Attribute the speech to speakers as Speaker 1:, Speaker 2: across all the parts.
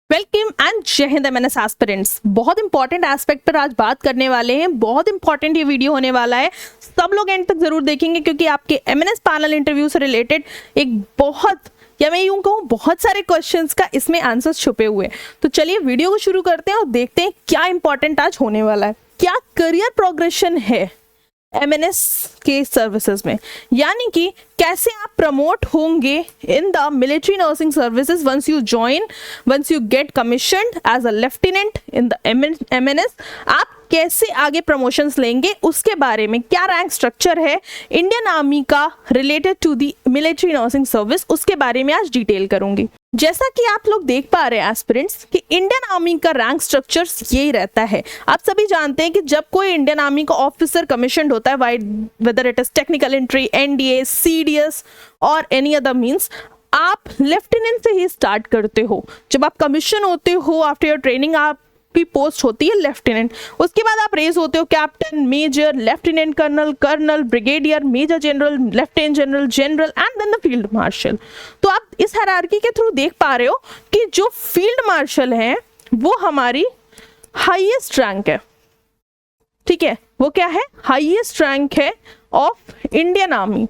Speaker 1: Welcome and जय Hind MNS aspirants. बहुत important aspect पर आज बात करने वाले हैं। बहुत इंपॉर्टेंट ये वीडियो होने वाला है, सब लोग एंड तक जरूर देखेंगे क्योंकि आपके एमएनएस पैनल इंटरव्यू से रिलेटेड एक बहुत, या मैं यूं कहूँ बहुत सारे क्वेश्चंस का इसमें आंसर्स छुपे हुए हैं। तो चलिए वीडियो को शुरू करते हैं और देखते हैं क्या इंपॉर्टेंट आज होने वाला है। क्या करियर प्रोग्रेशन है एमएनएस के सर्विसेज में, यानी कि कैसे आप प्रमोट होंगे in the military nursing services once you get commissioned as a lieutenant in the MNS. आप कैसे आगे प्रमोशंस लेंगे, उसके बारे में क्या रैंक स्ट्रक्चर है इंडियन आर्मी का related to the military nursing service, उसके बारे में आज डिटेल करूंगी। जैसा कि आप लोग देख पा रहे हैं एस्पिरेंट्स कि इंडियन आर्मी का रैंक स्ट्रक्चर यही रहता है। आप सभी जानते हैं कि जब कोई इंडियन आर्मी का ऑफिसर कमीशन्ड होता है, whether it is technical entry, NDA, CDS और एनी अदर मींस, आप लेफ्टिनेंट से ही स्टार्ट करते हो। जब आप कमीशन होते हो आफ्टर योर ट्रेनिंग, आपकी पोस्ट होती है लेफ्टिनेंट। उसके बाद आप रेस होते हो captain, major, lieutenant colonel, colonel, brigadier, major general, lieutenant general, general and then the field marshal. तो आप इस हायरार्की के थ्रू देख पा रहे हो कि जो फील्ड मार्शल है वो हमारी हाईएस्ट रैंक है। ठीक है, वो क्या है? हाईएस्ट रैंक है ऑफ इंडियन आर्मी।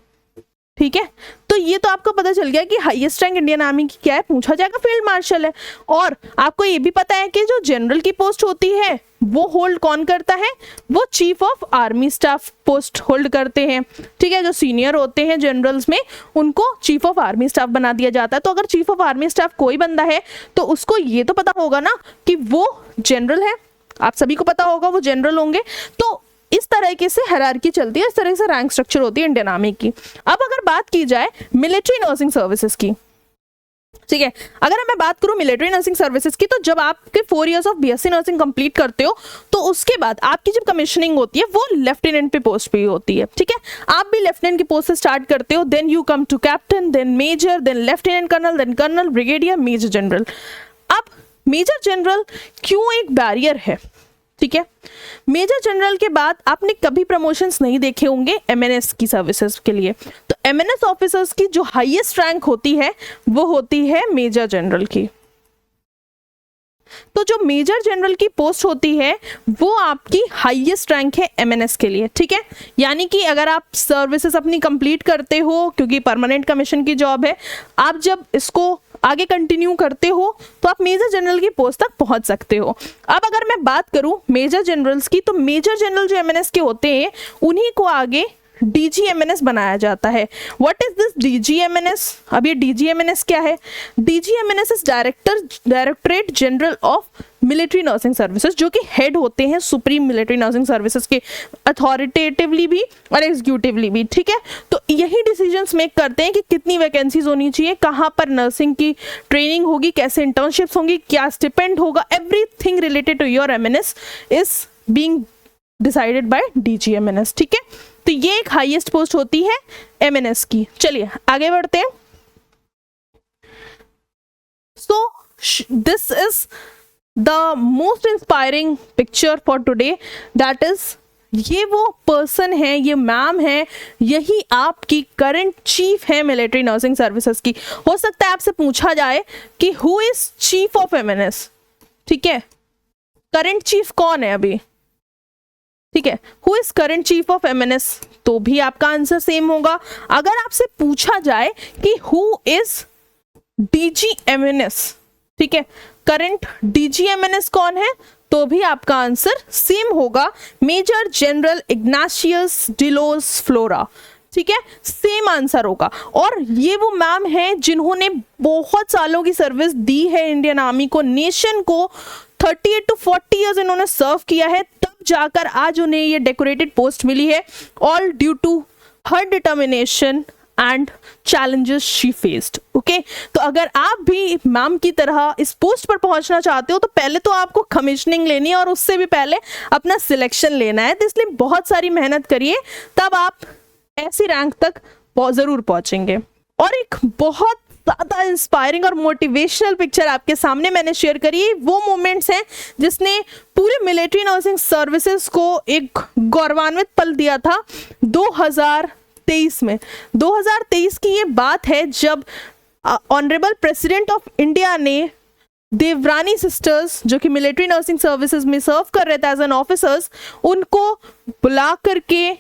Speaker 1: ठीक है, तो ये तो आपको पता चल गया कि हाईएस्ट रैंक इंडियन आर्मी की क्या है, पूछा जाएगा फील्ड मार्शल है। और आपको ये भी पता है कि जो जनरल की पोस्ट होती है वो होल्ड कौन करता है? वो chief of army staff post hold करते हैं। ठीक है, जो सीनियर होते हैं जनरल्स में उनको चीफ ऑफ आर्मी स्टाफ बना दिया जाता है। तो अगर चीफ ऑफ आर्मी स्टाफ कोई बंदा है तो उसको ये तो पता होगा ना कि वो जनरल है। आप सभी को पता होगा वो जनरल होंगे। तो इस तरीके से हायरार्की चलती है, इस तरह से रैंक स्ट्रक्चर होती है इंडियन आर्मी की। अब अगर बात की जाए मिलिट्री नर्सिंग सर्विसेज की, ठीक है, अगर मैं बात करूं मिलिट्री नर्सिंग सर्विसेज की, तो जब आपके 4 years of BSc nursing complete करते हो तो उसके बाद आपकी जब कमीशनिंग होती है वो लेफ्टिनेंट पे पोस्ट पे होती है। ठीक है, आप भी लेफ्टिनेंट की पोस्ट से स्टार्ट करते हो, then you come to captain, then major, then lieutenant colonel, then colonel, brigadier, major general. अब मेजर जनरल क्यों एक बैरियर है? ठीक है, मेजर जनरल के बाद आपने कभी प्रमोशंस नहीं देखे होंगे एमएनएस की सर्विसेज के लिए। तो एमएनएस ऑफिसर्स की जो हाईएस्ट रैंक होती है वो होती है मेजर जनरल की। तो जो मेजर जनरल की पोस्ट होती है वो आपकी हाईएस्ट रैंक है एमएनएस के लिए। ठीक है, यानी कि अगर आप सर्विसेज अपनी कंप्लीट करते हो, क्योंकि परमानेंट कमीशन की जॉब है, आप जब इसको आगे कंटिन्यू करते हो तो आप मेजर जनरल की पोस्ट तक पहुंच सकते हो। अब अगर मैं बात करूं मेजर जनरल्स की, तो मेजर जनरल जो एमएनएस के होते हैं उन्हीं को आगे डीजीएमएनएस बनाया जाता है। What is this DGMNS? अब ये डीजीएमएनएस क्या है? DGMNS is directorate general of military nursing services, जो कि हेड होते हैं सुप्रीम मिलिट्री नर्सिंग सर्विसेज के, अथॉरिटेटिवली भी और एग्जीक्यूटिवली भी। ठीक है, तो यही डिसीजंस मेक करते हैं कि कितनी वैकेंसीज होनी चाहिए, कहाँ पर नर्सिंग की ट्रेनिंग होगी, कैसे इंटर्नशिप्स होंगी, क्या स्टिपेंड होगा, everything related to your MNS is being decided by DGMNS. ठीक है, तो ये एक हाईएस्ट पोस्ट होती है एमएनएस की। चलिए आगे बढ़ते हैं। So this is the most inspiring picture for today, that is ये वो पर्सन है, ये मैम है, यही आपकी करंट चीफ है मिलिट्री नर्सिंग सर्विसेज की। हो सकता है आपसे पूछा जाए कि who is chief of MNS. ठीक है, करंट चीफ कौन है अभी? ठीक है, who is current chief of MNS, तो भी आपका आंसर सेम होगा। अगर आपसे पूछा जाए कि हु इज डीजीएमएनएस, ठीक है, करंट डीजीएमएनएस कौन है, तो भी आपका आंसर सेम होगा, मेजर जनरल इग्नाशियस डिलोस फ्लोरा। ठीक है, सेम आंसर होगा। और ये वो मैम है जिन्होंने बहुत सालों की सर्विस दी है इंडियन आर्मी को, नेशन को 38 to 40 इयर्स इन्होंने सर्व किया है, तब जाकर आज उन्हें ये डेकोरेटेड पोस्ट मिली है, all due to her determination and challenges she faced. Okay, तो अगर आप भी मैम की तरह इस पोस्ट पर पहुंचना चाहते हो तो पहले तो आपको कमीशनिंग लेनी है और उससे भी पहले अपना सिलेक्शन लेना है। तो इसलिए बहुत सारी मेहनत करिए, तब आप ऐसी रैंक तक जरूर पहुंचेंगे। और एक बहुत ज़्यादा इंस्पायरिंग और मोटिवेशनल पिक्चर आपके सामने मैंने शेयर करी, वो मोमेंट्स हैं जिसने पूरे मिलिट्री नर्सिंग सर्विसेज को एक गौरवान्वित पल दिया था 2023 में। 2023 की ये बात है जब ऑनरेबल प्रेसिडेंट ऑफ इंडिया ने देवरानी सिस्टर्स जो कि मिलिट्री नर्सिंग सर्विसेज में सर्व कर रहे थे एज एन ऑफिसर्स, उनको बुला करके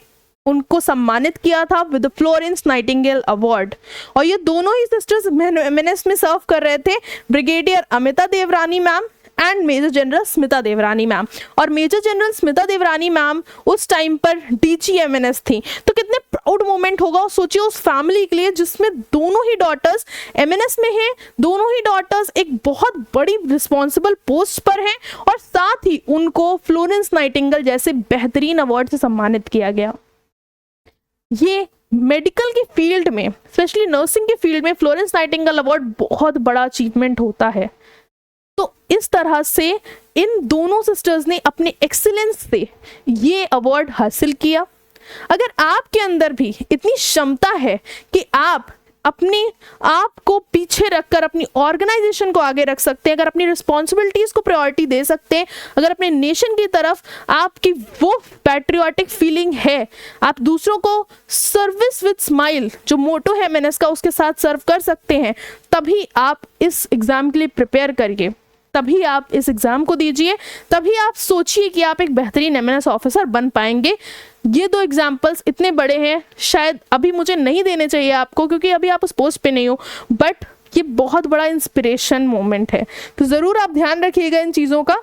Speaker 1: उनको सम्मानित किया था with the Florence Nightingale award. और ये दोनों ही सिस्टर्स एमएनएस में सर्व कर रहे थे, brigadier Amita Devrani ma'am and major general Smita Devrani ma'am. और major general Smita Devrani ma'am उस टाइम पर डीजी एमएनएस थी। तो कितने प्राउड मोमेंट होगा, सोचिए उस फैमिली के लिए जिसमें दोनों ही डॉटर्स एमएनएस में हैं, दोनों ही डॉटर्स एक बहुत बड़ी रिस्पॉन्सिबल पोस्ट पर हैं, और साथ ही उनको फ्लोरेंस नाइटिंगेल जैसे बेहतरीन अवार्ड से सम्मानित किया गया। ये मेडिकल की फील्ड में, स्पेशली नर्सिंग की फील्ड में फ्लोरेंस नाइटिंगेल अवार्ड बहुत बड़ा अचीवमेंट होता है। तो इस तरह से इन दोनों सिस्टर्स ने अपने एक्सीलेंस से ये अवार्ड हासिल किया। अगर आपके अंदर भी इतनी क्षमता है कि आप अपने आप को पीछे रखकर अपनी ऑर्गेनाइजेशन को आगे रख सकते हैं, अगर अपनी रिस्पॉन्सिबिलिटीज को प्रायोरिटी दे सकते हैं, अगर अपने नेशन की तरफ आपकी वो पैट्रियोटिक फीलिंग है, आप दूसरों को सर्विस विद स्माइल जो मोटो है एमएनएस का उसके साथ सर्व कर सकते हैं, तभी आप इस एग्जाम के लिए प्रिपेयर करिए, तभी आप इस एग्जाम को दीजिए, तभी आप सोचिए कि आप एक बेहतरीन एमएनएस ऑफिसर बन पाएंगे। ये दो एग्जाम्पल्स इतने बड़े हैं, शायद अभी मुझे नहीं देने चाहिए आपको क्योंकि अभी आप उस पोस्ट पे नहीं हो, बट ये बहुत बड़ा इंस्पिरेशन मोमेंट है। तो ज़रूर आप ध्यान रखिएगा इन चीज़ों का।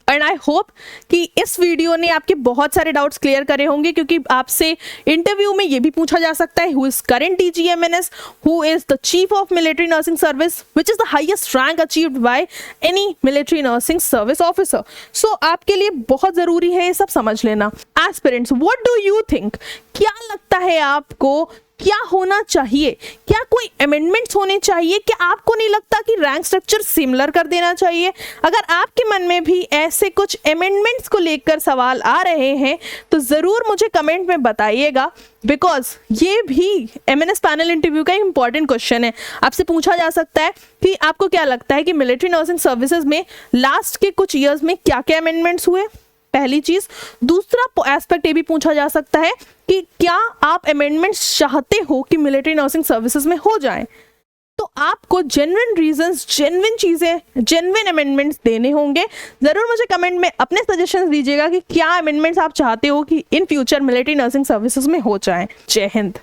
Speaker 1: एंड आई होप कि इस वीडियो ने आपके बहुत सारे डाउट्स क्लियर करे होंगे, क्योंकि आपसे इंटरव्यू में ये भी पूछा जा सकता है, who is current DG MNS, who is the chief of military nursing service, which is the highest rank achieved by any military nursing service officer. So आपके लिए बहुत जरूरी है ये सब समझ लेना। Aspirants, what do you think, क्या लगता है आपको, क्या होना चाहिए, क्या कोई अमेंडमेंट्स होने चाहिए, क्या आपको नहीं लगता कि रैंक स्ट्रक्चर सिमिलर कर देना चाहिए? अगर आपके मन में भी ऐसे कुछ अमेंडमेंट्स को लेकर सवाल आ रहे हैं तो ज़रूर मुझे कमेंट में बताइएगा, बिकॉज ये भी एमएनएस पैनल इंटरव्यू का एक इंपॉर्टेंट क्वेश्चन है। आपसे पूछा जा सकता है कि आपको क्या लगता है कि मिलिट्री नर्सिंग सर्विसेज में लास्ट के कुछ ईयर्स में क्या क्या अमेंडमेंट्स हुए, पहली चीज। दूसरा एस्पेक्ट ये भी पूछा जा सकता है कि क्या आप अमेंडमेंट्स चाहते हो कि मिलिट्री नर्सिंग सर्विसेज में हो जाएं? तो आपको जेन्युइन रीजंस, जेन्युइन चीजें, जेन्युइन अमेंडमेंट्स देने होंगे। जरूर मुझे कमेंट में अपने सजेशंस दीजिएगा कि क्या अमेंडमेंट्स आप चाहते हो कि in future military nursing services में हो जाएं। जय हिंद।